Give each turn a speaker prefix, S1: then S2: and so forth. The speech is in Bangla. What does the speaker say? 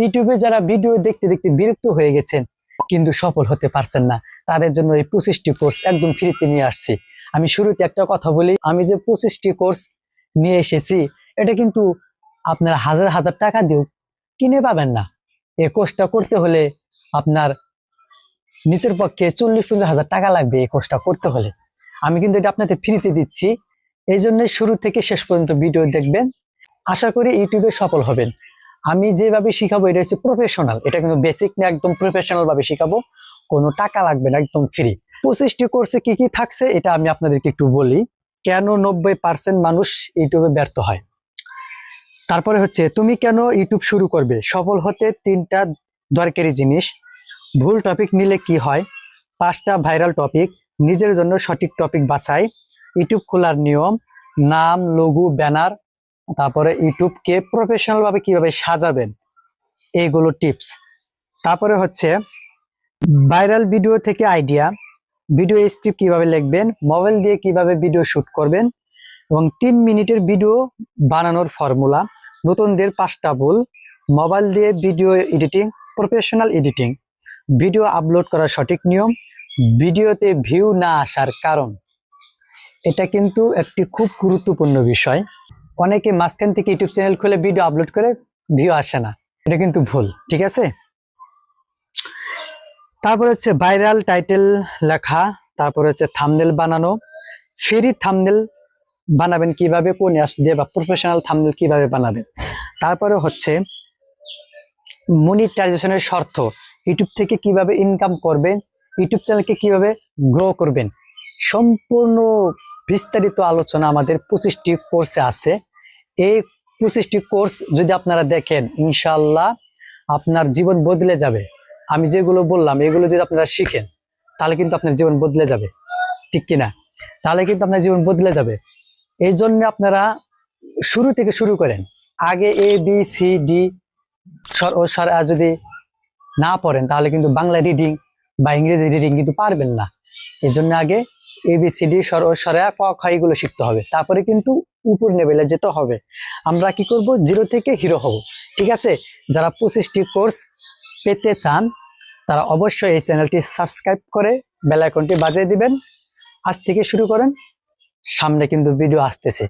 S1: ইউটিউবে যারা ভিডিও দেখতে দেখতে বিরক্ত হয়ে গেছেন কিন্তু সফল হতে পারছেন না, তাদের জন্য এই 25টি কোর্স একদম ফ্রিতে নিয়ে আসছি। আমি শুরুতে একটা কথা বলি, আমি যে 25টি কোর্স নিয়ে এসেছি এটা কিন্তু আপনার হাজার হাজার টাকা দিয়েও কিনে পাবেন না। এই কোর্সটা করতে হলে আপনার নিচের পক্ষে 40-50 হাজার টাকা লাগবে এই কোর্সটা করতে হলে। আমি কিন্তু এটা আপনাদের ফ্রিতে দিচ্ছি, এই জন্য শুরু থেকে শেষ পর্যন্ত ভিডিও দেখবেন। আশা করি ইউটিউবে সফল হবেন। আমি যেভাবে শিখাবো এটা হচ্ছে প্রফেশনাল, এটা কিন্তু বেসিক না, একদম প্রফেশনাল ভাবে শিখাবো, কোনো টাকা লাগবে না, একদম ফ্রি। 25টি কোর্সে কি কি থাকছে এটা আমি আপনাদেরকে একটু বলি। কেন 90% মানুষ ইউটিউবে ব্যর্থ হয়, তারপরে হচ্ছে তুমি কেন ইউটিউব শুরু করবে, সফল হতে 3টা দরকারি জিনিস, ভুল টপিক নিলে কি হয়, 5টা ভাইরাল টপিক, নিজের জন্য সঠিক টপিক বাছাই, ইউটিউব খোলার নিয়ম, নাম, লোগো, ব্যানার, তারপরে ইউটিউবকে প্রফেশনাল ভাবে কিভাবে সাজাবেন এইগুলো টিপস। তারপরে হচ্ছে ভাইরাল ভিডিও থেকে আইডিয়া, ভিডিও স্ক্রিপ্ট কিভাবে লিখবেন, মোবাইল দিয়ে কিভাবে ভিডিও শুট করবেন, এবং 3 মিনিটের ভিডিও বানানোর ফর্মুলা, নতুনদের 5টা ভুল, মোবাইল দিয়ে video editing, professional editing, video upload করার সঠিক নিয়ম, ভিডিওতে ভিউ না আসার কারণ। এটা কিন্তু একটি খুব গুরুত্বপূর্ণ বিষয়। অনেকে মাঝখান থেকে ইউটিউব চ্যানেল খুলে ভিডিও আপলোড করে ভিউ আসে না, এটা কিন্তু ভুল, ঠিক আছে। তারপর হচ্ছে ভাইরাল টাইটেল লেখা, তারপর হচ্ছে থাম্বনেল বানানো, ফ্রি থাম্বনেল বানাবেন কিভাবে, কোন অ্যাপস দিয়ে, বা প্রফেশনাল থাম্বনেল কিভাবে বানাবেন। তারপরে হচ্ছে মনিটাইজেশনের শর্ত, ইউটিউব থেকে কিভাবে ইনকাম করবেন, ইউটিউব চ্যানেলকে কিভাবে গ্রো করবেন, সম্পূর্ণ বিস্তারিত আলোচনা আমাদের 25টি কোর্সে আছে। এই 25টি কোর্স যদি আপনারা দেখেন, ইনশাআল্লাহ আপনার জীবন বদলে যাবে। আমি যেগুলো বললাম এগুলো যদি আপনারা শিখেন তাহলে কিন্তু আপনার জীবন বদলে যাবে, ঠিক কিনা? তাহলে কিন্তু আপনার জীবন বদলে যাবে। এই জন্য আপনারা শুরু থেকে শুরু করেন। আগে ABCD যদি না পড়েন তাহলে কিন্তু বাংলা রিডিং বা ইংরেজি রিডিং কিন্তু পারবেন না। এই জন্য আগে ABCD ক খ এগুলো শিখতে হবে, তারপরে কিন্তু উপর লেভেলে যেতে হবে। আমরা কি করব, জিরো থেকে হিরো হব, ঠিক আছে। যারা 25টি কোর্স পেতে চান তারা অবশ্যই এই চ্যানেলটি সাবস্ক্রাইব করে বেল আইকনটি বাজিয়ে দিবেন। আজ থেকে শুরু করেন, সামনে কিন্তু ভিডিও আসতেছে।